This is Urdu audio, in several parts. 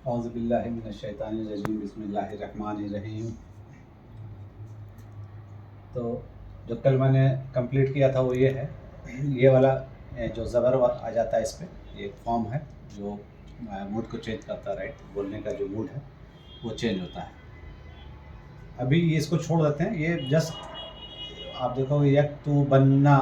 اعوذ باللہ من الشیطان الرجیم، بسم اللہ الرحمن الرحیم۔ تو جو کل میں نے کمپلیٹ کیا تھا وہ یہ ہے، یہ والا جو زبر آ جاتا ہے اس پہ، یہ ایک فارم ہے جو موڈ کو چینج کرتا ہے، رائٹ، بولنے کا جو موڈ ہے وہ چینج ہوتا ہے۔ ابھی یہ اس کو چھوڑ دیتے ہیں، یہ جسٹ آپ دیکھو گے یکتبنا،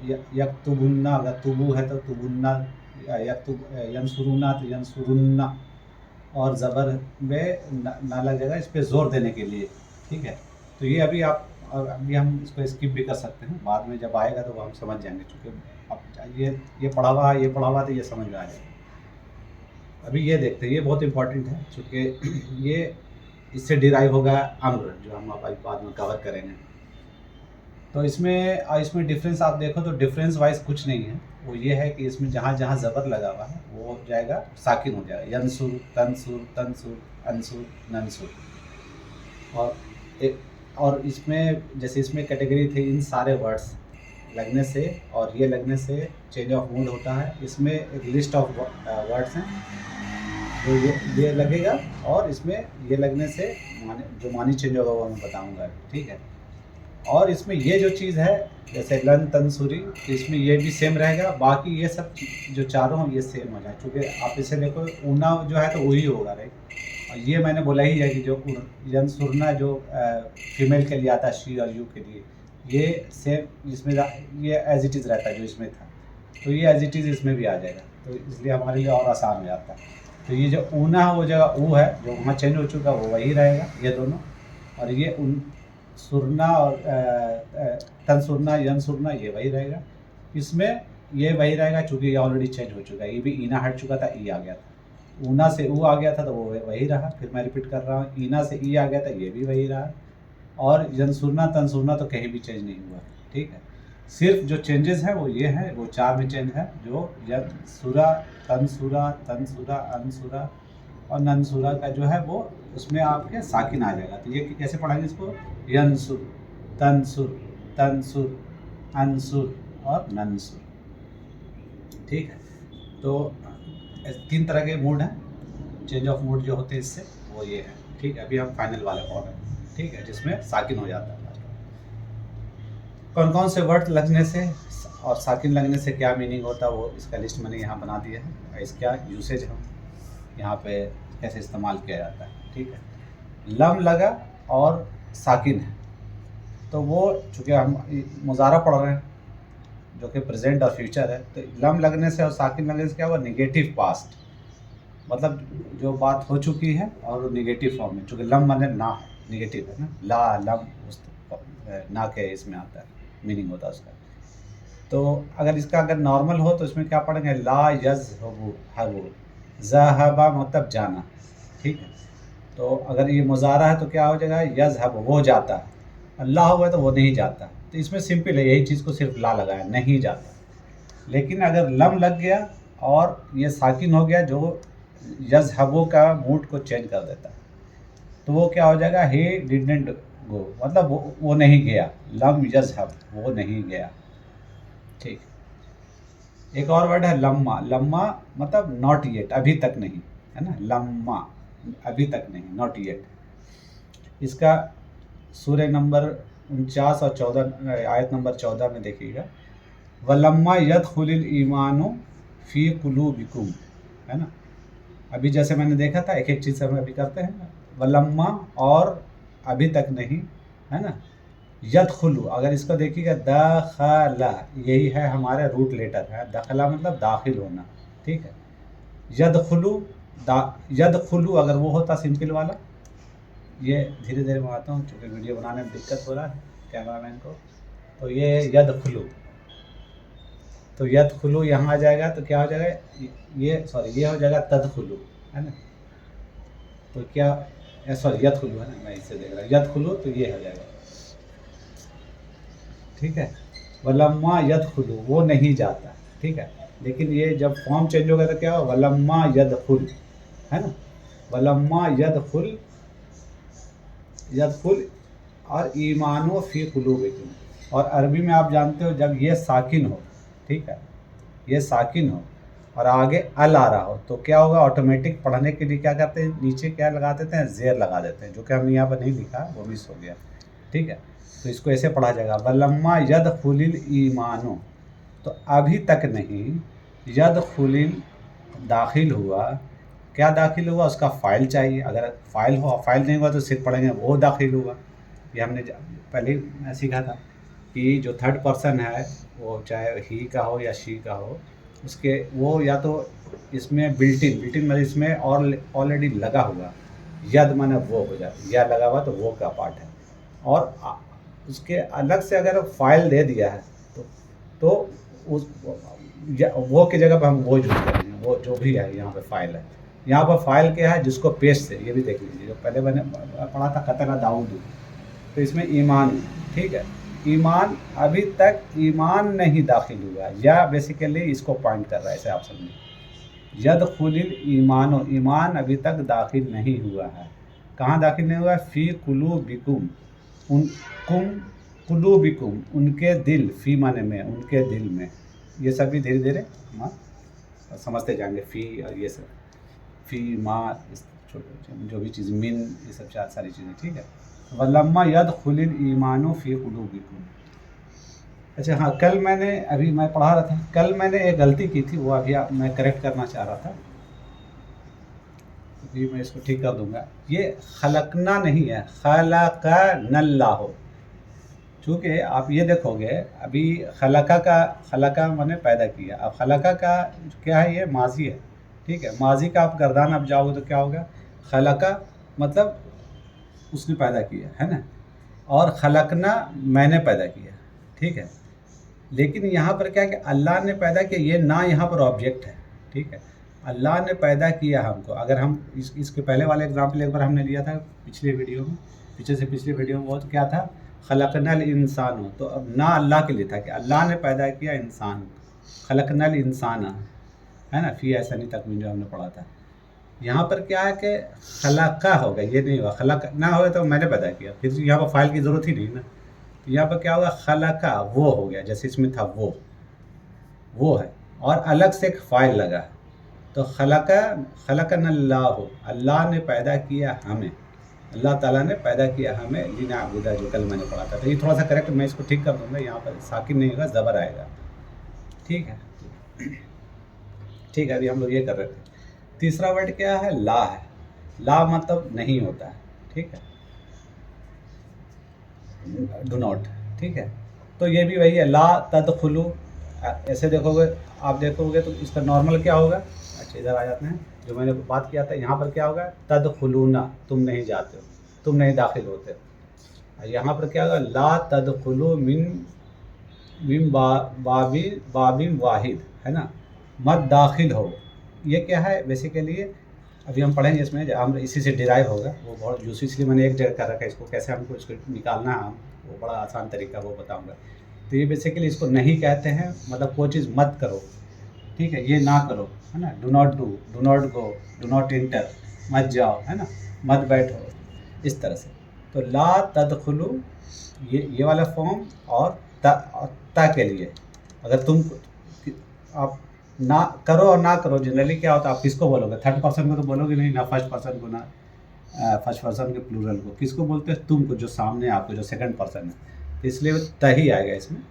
یکتبنا، اگر تبو ہے تو تبنا، ینصرونا تو ینصرنا، اور زبر میں نہ لگ جائے گا، اس پہ زور دینے کے لیے، ٹھیک ہے۔ تو یہ ابھی ہم اس کو اسکپ بھی کر سکتے ہیں، بعد میں جب آئے گا تو وہ ہم سمجھ جائیں گے، چونکہ اب یہ پڑھا ہوا تو یہ سمجھ میں آ جائے گا۔ ابھی یہ دیکھتے ہیں، یہ بہت امپورٹنٹ ہے، چونکہ یہ اس سے ڈیرائیو ہوگا امر، جو ہم بعد میں کور کریں گے۔ تو اس میں ڈفرینس آپ دیکھو تو ڈفرینس وائز کچھ نہیں ہے، وہ یہ ہے کہ اس میں جہاں جہاں زبر لگا ہوا ہے وہ ہو جائے گا، ساکن ہو جائے گا، ینصر، تنصر، تنصر، انصر، ننصر۔ اور اس میں جیسے اس میں کیٹیگری تھی، ان سارے ورڈز لگنے سے اور یہ لگنے سے چینج آف موڈ ہوتا ہے۔ اس میں ایک لسٹ آف ورڈز ہیں جو یہ لگے گا، اور اس میں یہ لگنے سے جو معنی چینج ہوگا وہ میں بتاؤں گا، ٹھیک ہے۔ اور اس میں یہ جو چیز ہے جیسے لن تنصری، اس میں یہ بھی سیم رہے گا، باقی یہ سب جو چاروں یہ سیم ہو جائے، چونکہ آپ اسے دیکھو اونا جو ہے تو وہی ہوگا، رائٹ۔ اور یہ میں نے بولا ہی ہے کہ جو ینصرنا جو فیمیل کے لیے آتا ہے، شی اور یو کے لیے، یہ سیم اس میں یہ ایز اٹ از رہتا ہے جو اس میں تھا، تو یہ ایز اٹ از اس میں بھی آ جائے گا، تو اس لیے ہمارے لیے اور آسان ہو جاتا ہے۔ تو یہ جو اونا ہے وہ جگہ او ہے، جو وہاں چینج ہو چکا وہ وہی رہے گا، یہ دونوں۔ اور یہ سرنا اور تنصرنا، ینصرنا، یہ وہی رہے گا۔ اس میں یہ وہی رہے گا، چونکہ یہ آلریڈی چینج ہو چکا ہے، یہ بھی اینا ہٹ چکا تھا، ای آ گیا تھا، اونا سے او آ گیا تھا تو وہ وہی رہا، پھر میں ریپیٹ کر رہا ہوں، اینا سے ای آ گیا تھا، یہ بھی وہی رہا، اور ینصرنا تنصرنا تو کہیں بھی چینج نہیں ہوا، ٹھیک ہے۔ صرف جو چینجز ہیں وہ یہ ہیں، وہ چار میں چینج ہے، جو ینصرا، تنصرا، تنصرا، انصرا اور ننصرا کا جو ہے وہ اس میں آپ کے ساکن آ جائے گا۔ تو یہ کیسے پڑھیں گے اس کو؟ ینصر، تنصر، تنصر، انصر اور ننصر، ٹھیک ہے۔ تو تین طرح کے موڈ ہیں، چینج آف موڈ جو ہوتے ہیں اس سے، وہ یہ ہے، ٹھیک ہے۔ ابھی ہم فائنل والے پڑھ رہے ہیں، ٹھیک ہے، جس میں ساکن ہو جاتا ہے۔ کون کون سے ورڈ لگنے سے اور ساکن لگنے سے کیا میننگ ہوتا ہے، وہ اس کا لسٹ میں نے یہاں بنا دیا ہے، اس کا یوسیج ہم یہاں پہ کیسے استعمال کیا جاتا ہے، ٹھیک ہے۔ لم لگا اور ساکن ہے، تو وہ چونکہ ہم مضارع پڑھ رہے ہیں جو کہ پریزنٹ اور فیوچر ہے، تو لم لگنے سے اور ساکن لگنے سے کیا ہوا؟ نگیٹو پاسٹ، مطلب جو بات ہو چکی ہے اور نگیٹو فارم میں، چونکہ لم مانے نہ ہے، نگیٹو ہے نا، لا لم نہ کے اس میں آتا ہے، میننگ ہوتا ہے اس کا۔ تو اگر نارمل ہو تو اس میں کیا پڑھیں گے؟ لا یذهب، ذهب مطلب جانا، ٹھیک ہے۔ تو اگر یہ مضارع ہے تو کیا ہو جائے گا؟ یذهب، وہ جاتا ہے، اللہ ہوا تو وہ نہیں جاتا، تو اس میں سمپل ہے، یہی چیز کو صرف لا لگایا، نہیں جاتا۔ لیکن اگر لم لگ گیا اور یہ ساکن ہو گیا، جو یذهب کا موڈ کو چینج کر دیتا ہے، تو وہ کیا ہو جائے گا؟ ہی ڈڈنٹ گو، مطلب وہ نہیں گیا، لم یذهب، وہ نہیں گیا، ٹھیک۔ ایک اور ورڈ ہے لما، لما مطلب ناٹ یٹ، ابھی تک نہیں، ہے نا، لما ابھی تک نہیں، ناٹ یٹ۔ اس کا سورہ نمبر 49 اور 14، آیت نمبر 14 میں دیکھیے گا، وَلَمَّا يَدْخُلِ الْإِيمَانُ فِي قُلُوبِكُمْ، ہے نا۔ ابھی جیسے میں نے دیکھا تھا، ایک ایک چیز سے ہم ابھی کرتے ہیں، وَلَمَّا اور ابھی تک نہیں، ہے نا، یدخلو، اگر اس کو دیکھیے گا، دخلا، یہی ہے ہمارے روٹ لیٹر ہے، دخلا مطلب داخل ہونا، ٹھیک ہے۔ یدخلو، یدخلو اگر وہ ہوتا سمپل والا، یہ دھیرے دھیرے میں آتا ہوں چونکہ ویڈیو بنانے میں دقت ہو رہا ہے کیمرہ مین کو، تو یہ یدخلو، تو یدخلو یہاں آ جائے گا تو کیا ہو جائے گا؟ یہ ہو جائے گا تدخلو، ہے نا، تو کیا یدخلو ہے نا، میں اسے دیکھ رہا ہوں، یدخلو تو یہ ہو جائے گا، ٹھیک ہے۔ ولما یدخلو، وہ نہیں جاتا، ٹھیک ہے۔ لیکن یہ جب فارم چینج ہوگا تو کیا ہو؟ ولما یدخل، ہے نا، ولما یدخل، یدخل اور ایمانو فی قلوبکم، اور عربی میں آپ جانتے ہو جب یہ ساکن ہو، ٹھیک ہے، یہ ساکن ہو اور آگے ال آ رہا ہو تو کیا ہوگا، آٹومیٹک پڑھنے کے لیے کیا کرتے ہیں، نیچے کیا لگا دیتے ہیں، زیر لگا دیتے ہیں، جو کہ ہم نے یہاں پر نہیں لکھا، وہ مس ہو گیا. ٹھیک ہے، تو اس کو ایسے پڑھا جائے گا ولما یدخل الایمان، تو ابھی تک نہیں، یدخل داخل ہوا، کیا داخل ہوا، اس کا فائل چاہیے. اگر فائل ہو، فائل نہیں ہوا تو صرف پڑھیں گے وہ داخل ہوا. یہ ہم نے پہلے سیکھا تھا کہ جو تھرڈ پرسن ہے وہ چاہے ہی کا ہو یا شی کا ہو، اس کے وہ یا تو اس میں بلٹن مطلب اس میں آلریڈی لگا ہوا، ید مانے وہ ہو جاتا، یا لگا ہوا تو وہ کا پارٹ ہے. اور اس کے الگ سے اگر فائل دے دیا ہے تو اس وہ کی جگہ پہ ہم وہ یوز کریں گے، وہ جو بھی ہے یہاں پہ فائل ہے. یہاں پر فائل کیا ہے، جس کو پیش سے یہ بھی دیکھ لیجیے، جو پہلے میں نے پڑھا تھا قتل داؤد، تو اس میں ایمان. ٹھیک ہے، ایمان ابھی تک ایمان نہیں داخل ہوا، یا بیسیکلی اس کو پوائنٹ کر رہا ہے، ایسے آپ سمجھیں، یدخل الایمان، ایمان ابھی تک داخل نہیں ہوا ہے. کہاں داخل نہیں ہوا ہے، فی قلوبکم، قلوبکم، ان کے دل، فی معنی میں ان کے دل میں. یہ سب بھی دھیرے دھیرے ہم سمجھتے جائیں گے، فی اور یہ سب، فی ما جو بھی چیز، من، یہ سب ساری چیزیں. ٹھیک ہے، ولما یدخل الایمان فی قلوبکم. اچھا ہاں، کل میں نے ابھی میں پڑھا رہا تھا، کل میں نے ایک غلطی کی تھی، وہ ابھی میں کریکٹ کرنا چاہ رہا تھا، ابھی میں اس کو ٹھیک کر دوں گا. یہ خلقنا نہیں ہے، خلقنا اللہ. چونکہ آپ یہ دیکھو گے، ابھی خلقہ میں نے پیدا کیا، اب خلقہ کا کیا ہے، یہ ماضی ہے. ٹھیک ہے، ماضی کا آپ گردان اب جاؤ گے تو کیا ہوگا، خلقہ مطلب اس نے پیدا کیا ہے نا، اور خلقنا میں نے پیدا کیا. ٹھیک ہے، لیکن یہاں پر کیا کہ اللہ نے پیدا کیا، یہ نہ یہاں پر آبجیکٹ ہے. ٹھیک ہے، اللہ نے پیدا کیا ہم کو. اگر ہم اس کے پہلے والے اگزامپل ایک بار ہم نے لیا تھا پچھلے ویڈیو میں، پچھلے ویڈیو میں، وہ تو کیا تھا، خلقنا الانسان ہو، تو اب نہ اللہ کے لیے تھا کہ اللہ نے پیدا کیا انسان، خلقنا الانسان ہے نا، فی ایسا نہیں تکمیل جو ہم نے پڑھا تھا. یہاں پر کیا ہے کہ خلقہ ہوگا، یہ نہیں ہوگا، خلق نہ ہوگا تو میں نے پیدا کیا، پھر یہاں پر فائل کی ضرورت ہی نہیں نا. یہاں پر کیا ہوگا، خلقہ وہ ہو گیا، جیسے اس میں تھا وہ ہے، اور الگ سے ایک فائل لگا ہے. تو خلقنا اللہ، اللہ نے پیدا کیا ہمیں، اللہ تعالیٰ نے پیدا کیا ہمیں، لنعبد، جو کل میں نے پڑھا تھا. تو یہ تھوڑا سا کریکٹ میں اس کو ٹھیک کر دوں گا، یہاں پر ساکن نہیں ہوگا، زبر آئے گا. ٹھیک ہے، ٹھیک ہے، ابھی ہم لوگ یہ کر رہے تھے. تیسرا ورڈ کیا ہے، لا ہے. لا مطلب نہیں ہوتا ہے. ٹھیک ہے، ڈو ناٹ. ٹھیک ہے، تو یہ بھی وہی ہے، لا تدخلو. ایسے دیکھو گے، آپ دیکھو گے تو اس کا نارمل کیا ہوگا. اچھا ادھر آ جاتے ہیں، جو میں نے بات کیا تھا، یہاں پر کیا ہوگا، تدخلون، تم نہیں جاتے ہو، تم نہیں داخل ہوتے ہو. یہاں پر کیا ہوگا، لا تدخلو من باب واحد، ہے نا، مت داخل ہو. یہ کیا ہے بیسیکلی، ابھی ہم پڑھیں گے اس میں، ہم اسی سے ڈیرائیو ہوگا، وہ بہت یوز، اس لیے میں نے ایک جگہ کر رکھا ہے اس کو، کیسے ہم کو اس کو نکالنا ہے، وہ بڑا آسان طریقہ وہ بتاؤں گا. تو یہ بیسیکلی اس کو نہیں کہتے ہیں، مطلب کوئی چیز مت کرو. ٹھیک ہے، یہ نہ کرو، ہے نا، do not do, do not go, do not inter, مت جاؤ، ہے نا، مت بیٹھو، اس طرح سے. تو لا تدخلو یہ والا فارم، اور تا کے لیے اگر تم آپ نہ کرو اور نہ کرو، جنرلی کیا ہوتا ہے، آپ کس کو بولو گے، تھرڈ پرسن کو تو بولو گے نہیں، نہ فرسٹ پرسن کو، نہ فرسٹ پرسن کے پلورل کو. کس کو بولتے ہیں، تم کو، جو سامنے آپ کو جو سیکنڈ پرسن ہے. اس لیے تہی آئے گا اس میں.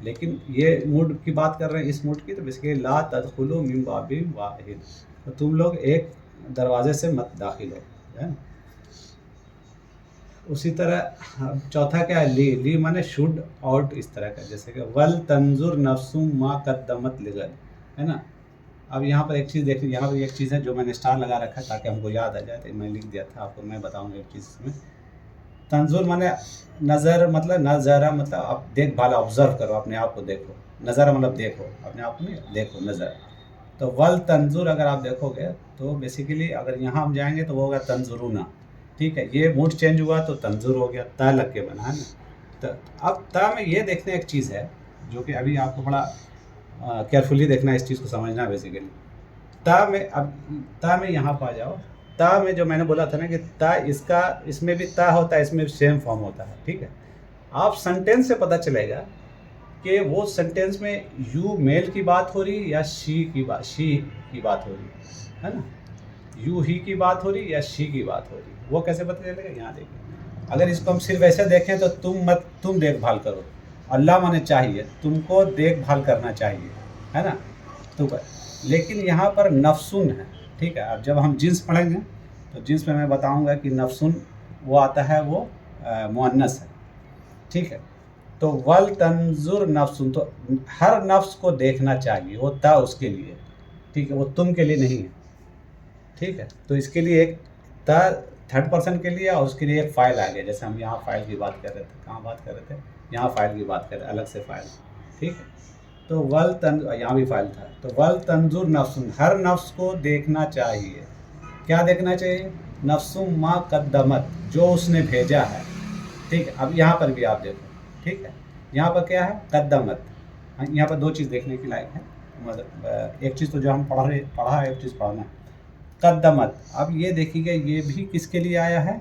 لیکن یہ موڈ کی بات کر رہے ہیں، اس موڈ کی، تو بیسیکلی لا تدخلوا من باب واحد، تو تم لوگ ایک دروازے سے مت داخل ہو. اسی طرح چوتھا کیا ہے، لی مانے شوڈ، آؤٹ، اس طرح کا، جیسے کہ ول تنظر نفس ما قدمت لغد، ہے نا. اب یہاں پر ایک چیز دیکھ لیجیے، یہاں پر ایک چیز ہے جو میں نے اسٹار لگا رکھا ہے تاکہ ہم کو یاد آ جائے، تو میں لکھ دیا تھا آپ کو، میں بتاؤں گا ایک چیز اس میں. تنظر مانے نظر، مطلب نظر مطلب آپ دیکھ بھال، آبزرو کرو، اپنے آپ کو دیکھو. نظر مطلب دیکھو، اپنے آپ کو نہیں، دیکھو، نظر. تو ول تنظر اگر آپ دیکھو گے تو بیسیکلی اگر یہاں ہم جائیں گے تو وہ ہوگا تنظرون. ٹھیک ہے، یہ موڈ چینج ہوا تو تنظر ہو گیا، تا لگ کے بنا ہے نا. تو اب تا میں یہ دیکھنے ایک چیز ہے جو کہ ابھی آپ کو بڑا کیئرفلی دیکھنا ہے، اس چیز کو سمجھنا ہے بیسیکلی. تا میں، اب تا میں یہاں پہ آ جاؤ. تا میں جو میں نے بولا تھا نا کہ تا، اس میں بھی تا ہوتا ہے، اس میں بھی سیم فارم ہوتا ہے. ٹھیک ہے، آپ سنٹینس سے پتہ چلے گا کہ وہ سینٹینس میں یو میل کی بات ہو رہی یا شی کی بات ہو رہی ہے نا، یو ہی کی بات ہو رہی یا شی کی بات ہو رہی، وہ کیسے پتہ چلے گا؟ یہاں دیکھیں، اگر اس کو ہم صرف ایسے دیکھیں تو تم دیکھ بھال کرو، اللہ مانے چاہیے، تم کو دیکھ بھال کرنا چاہیے، ہے نا، تو لیکن یہاں پر نفسن ہے، ٹھیک ہے۔ اب جب ہم جنس پڑھیں گے تو جنس میں بتاؤں گا کہ نفسن وہ آتا ہے، وہ مؤنث ہے، ٹھیک ہے۔ تو ول تنظر نفسن، تو ہر نفس کو دیکھنا چاہیے، وہ تا اس کے لیے، ٹھیک ہے، وہ تم کے لیے نہیں ہے، ٹھیک ہے۔ تو اس کے لیے ایک تا تھرڈ پرسن کے لیے، اور اس کے لیے ایک فائل آ گیا، جیسے ہم یہاں فائل کی بات کر رہے تھے، کہاں بات کر رہے تھے؟ یہاں فائل کی بات کر رہے، الگ سے فائل، ٹھیک ہے۔ تو یہاں بھی فائل تھا، تو ول تنظر نفسن، ہر نفس کو دیکھنا چاہیے، کیا دیکھنا چاہیے؟ نفسم ما قدمت، جو اس نے بھیجا ہے، ٹھیک ہے۔ اب یہاں پر بھی آپ دیکھو، ٹھیک ہے، یہاں پر کیا ہے؟ قدمت، یہاں پر دو چیز دیکھنے کی لائق ہے، مطلب ایک چیز تو جو ہم پڑھا ہے، ایک چیز پڑھنا ہے، قدمت۔ اب یہ دیکھیے گا، یہ بھی کس کے لیے آیا ہے؟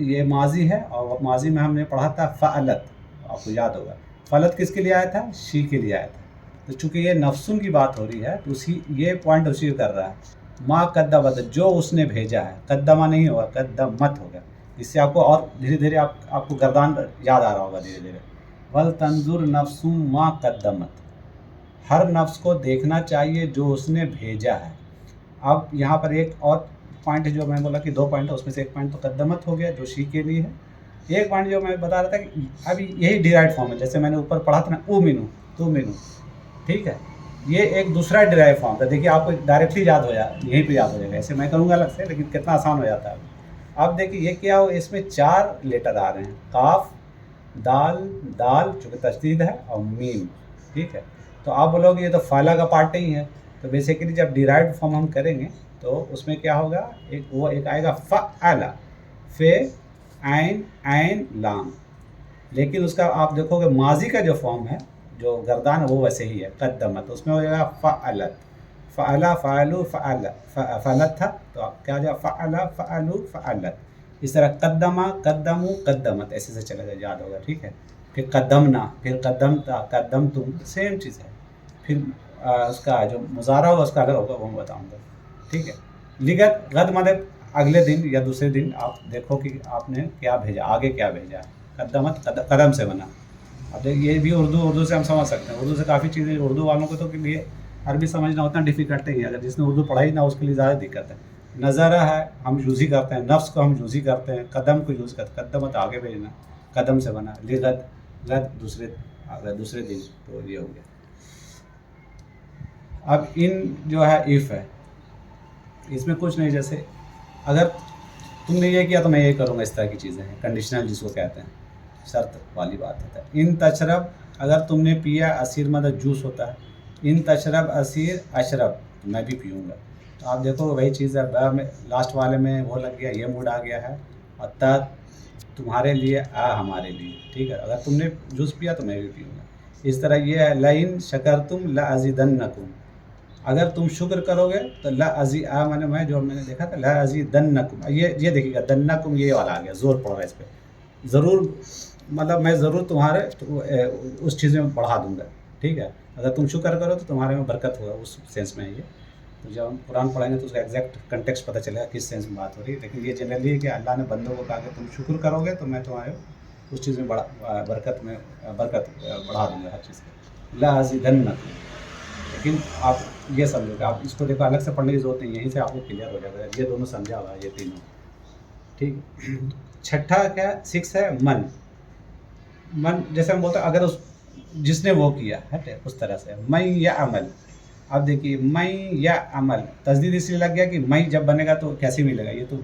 یہ ماضی ہے، اور ماضی میں ہم نے پڑھا تھا فعلت، آپ کو یاد ہوگا، فعلت کس کے لیے آیا تھا؟ شی کے لیے آیا تھا۔ تو چونکہ یہ نفسن کی بات ہو رہی ہے تو یہ پوائنٹ ریسیو کر رہا ہے، ما قدمت، جو اس نے بھیجا ہے، قدمہ نہیں ہوگا، قدمت ہوگا، اس سے آپ کو اور دھیرے دھیرے آپ کو گردان یاد آ رہا ہوگا دھیرے دھیرے۔ ول تنظر نفس ما قدمت، ہر نفس کو دیکھنا چاہیے جو اس نے بھیجا ہے۔ اب یہاں پر ایک اور پوائنٹ ہے، جو میں بولا کہ دو پوائنٹ ہے، اس میں سے ایک پوائنٹ تو قدمت ہو گیا جو شی کے لیے ہے، ایک پوائنٹ جو میں بتا رہا تھا کہ ابھی یہی ڈیرائیو فارم ہے، جیسے میں نے اوپر پڑھا تھا نا، او مینو تو مینو، ٹھیک ہے، یہ ایک دوسرا ڈیرائیو فارم تھا۔ دیکھیے آپ کو ڈائریکٹلی یاد ہو جائے، یہیں پہ یاد ہو جائے گا، ایسے میں کروں گا الگ سے، لیکن کتنا آسان ہو جاتا ہے۔ اب دیکھیے یہ کیا ہو، اس میں 4 لیٹر آ رہے ہیں، قاف، دال چونکہ تشدید ہے، اور میم، ٹھیک ہے۔ تو آپ بولو گے یہ تو فعلہ کا پارٹ نہیں ہے، تو بیسیکلی جب ڈیرائیوڈ فارم ہم کریں گے تو اس میں کیا ہوگا، ایک آئے گا فعلا، عین لام، لیکن اس کا آپ دیکھو گے ماضی کا جو فارم ہے، جو گردان ہے، وہ ویسے ہی ہے، قدمت، اس میں ہو جائے گا فعلت، فعلا فعلو فعلت تھا، تو آپ کیا جائے، فعلا فعلو فعلت، اس طرح قدمہ قدمو قدمت، ایسے سے چلے گا، یاد ہوگا، ٹھیک ہے۔ پھر قدمنا، پھر قدمتا قدمتم، سیم چیز ہے۔ پھر اس کا جو مضارع ہوگا اس کا الگ ہوگا، وہ میں بتاؤں گا، ٹھیک ہے۔ لغت، غد مطلب اگلے دن یا دوسرے دن، آپ دیکھو کہ آپ نے کیا بھیجا، آگے کیا بھیجا ہے۔ قدمت قدم سے بنا، اب دیکھیے یہ بھی اردو سے ہم سمجھ سکتے ہیں، اردو سے کافی چیزیں، اردو والوں کو تو کے لیے عربی سمجھنا اتنا ڈیفیکلٹ نہیں ہے، اگر جس نے اردو پڑھائی نہ اس کے لیے زیادہ دقت ہے۔ نظرہ ہے، ہم یوز ہی کرتے ہیں، نفس کو ہم یوز ہی کرتے ہیں، قدم کو یوز کرتے ہیں، قدمت آگے بھیجنا، قدم سے بنا، لغت دوسرے دن، تو یہ ہو گیا۔ اب ان جو ہے ایف ہے، اس میں کچھ نہیں، جیسے اگر تم نے یہ کیا تو میں یہ کروں گا، اس طرح کی چیزیں ہیں، کنڈیشنل جس کو کہتے ہیں، شرط والی بات ہے۔ ان تشرب، اگر تم نے پیا، اسیر مطلب جوس ہوتا ہے، ان تشرب اسیر اشرب، میں بھی پیوں گا، تو آپ دیکھو وہی چیز ہے، با میں لاسٹ والے میں وہ لگ گیا، یہ موڈ آ گیا ہے، اور تا تمہارے لیے، آ ہمارے لیے، ٹھیک ہے، اگر تم نے جوس پیا تو میں بھی پیوں گا۔ اس طرح یہ ہے، لئن شکرتم لازیدنکم، اگر تم شکر کرو گے تو میں نے دیکھا تھا، لازیدنکم، یہ دیکھیے گا، دنکم یہ والا آ گیا، زور پڑ رہا ہے اس پہ، ضرور مطلب میں ضرور تمہارے اس چیز میں بڑھا دوں گا، ٹھیک ہے، اگر تم شکر کرو تو تمہارے میں برکت ہوگا، اس سینس میں یہ، تو جب ہم قرآن پڑھیں گے تو اس کا ایگزیکٹ کنٹیکسٹ پتہ چلے گا کس سینس میں بات ہو رہی ہے، لیکن یہ جنرلی ہے کہ اللہ نے بندوں کو کہا کہ تم شکر کرو گے تو میں تمہارے اس چیز میں برکت بڑھا دوں گا، ہر چیز کو، لازیدنکم۔ لیکن آپ یہ سمجھو کہ آپ اس کو دیکھو، الگ سے پڑھنے کی ضرورت نہیں، یہیں سے آپ کو کلیئر ہو جائے گا، یہ دونوں سمجھا ہوا ہے، یہ تینوں، ٹھیک۔ چھٹا کیا، 6 ہے، من، جیسے ہم بولتے ہیں اگر جس نے وہ کیا ہے، اس طرح سے، میں یا عمل، اب دیکھیے میں یا عمل، تجدید اس لیے لگ گیا کہ میں جب بنے گا تو کیسے ملے گا، یہ تو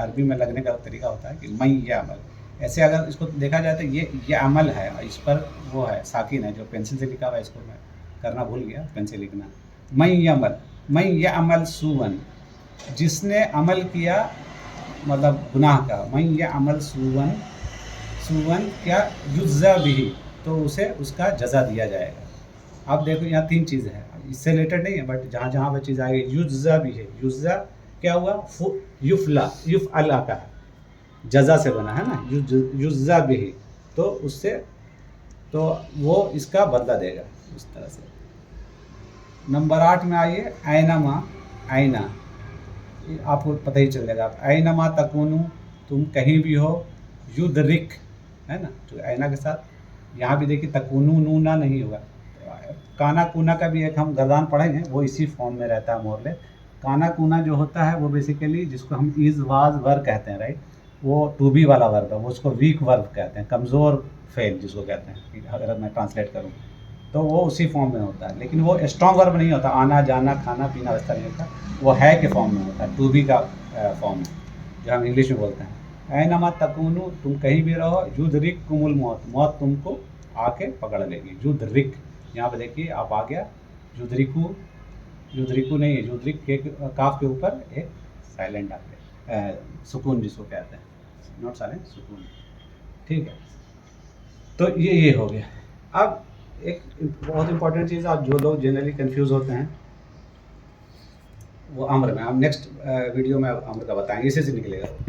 عربی میں لگنے کا طریقہ ہوتا ہے کہ میں یا عمل، ایسے اگر اس کو دیکھا جائے تو یہ عمل ہے، اس پر وہ ہے ساکن ہے، جو پینسل سے لکھا ہوا ہے، اس کو میں کرنا بھول گیا، پین سے لکھنا، میں یا عمل سوون، جس نے عمل کیا مطلب گناہ کا، میں یا عمل سوون کیا، یجزا بھی، تو اسے اس کا جزا دیا جائے گا۔ اب دیکھو یہاں 3 چیزیں ہیں، اس سے ریلیٹڈ نہیں ہے، بٹ جہاں پہ چیز آئے گی، یجزا بھی ہے، یجزا کیا ہوا، یفعلا کا ہے، جزا سے بنا ہے نا، یجزا بھی، تو اس سے تو وہ اس کا بدلہ دے گا اس طرح سے. نمبر 8 میں آئیے اینما. آئینہ آپ کو پتہ ہی چل جائے گا. اینما تکونو, تم کہیں بھی ہو. یدرک ہے نا, تو آئینہ کے ساتھ یہاں بھی دیکھیے تکونو نونا نہیں ہوگا. کانا کونا کا بھی ایک ہم گردان پڑھیں گے, وہ اسی فارم میں رہتا ہے مور لے. کانا کونا جو ہوتا ہے وہ بیسیکلی جس کو ہم از واز ور کہتے ہیں رائٹ, وہ ٹو بی والا ورب ہے, وہ اس کو ویک ورب کہتے ہیں, کمزور فعل جس کو کہتے ہیں اگر میں ٹرانسلیٹ کروں تو وہ اسی فارم میں ہوتا ہے. لیکن وہ اسٹرانگ ورب نہیں ہوتا, آنا جانا کھانا پینا ویسا نہیں ہوتا, وہ ہے کے فارم میں ہوتا ہے, ٹو بی کا فارم ہے جو ہم انگلش میں بولتے ہیں. اینما تکونو, تم کہیں بھی رہو. یدرککم الموت, موت تم کو آ کے پکڑ لے گی. یدرک, یہاں پہ دیکھیے آپ آ گیا. یدرکو, یدرکو نہیں ہے, یدرک کے کاف کے اوپر ایک سائلنٹ آ گیا, سکون جس کو کہتے ہیں, ناٹ سائلنٹ, سکون. ٹھیک ہے, تو یہ ہو گیا. اب ایک بہت امپورٹنٹ چیز, آپ جو لوگ جنرلی کنفیوز ہوتے ہیں وہ امر میں, ہم نیکسٹ ویڈیو میں امر کا بتائیں گے, اسی سے نکلے گا.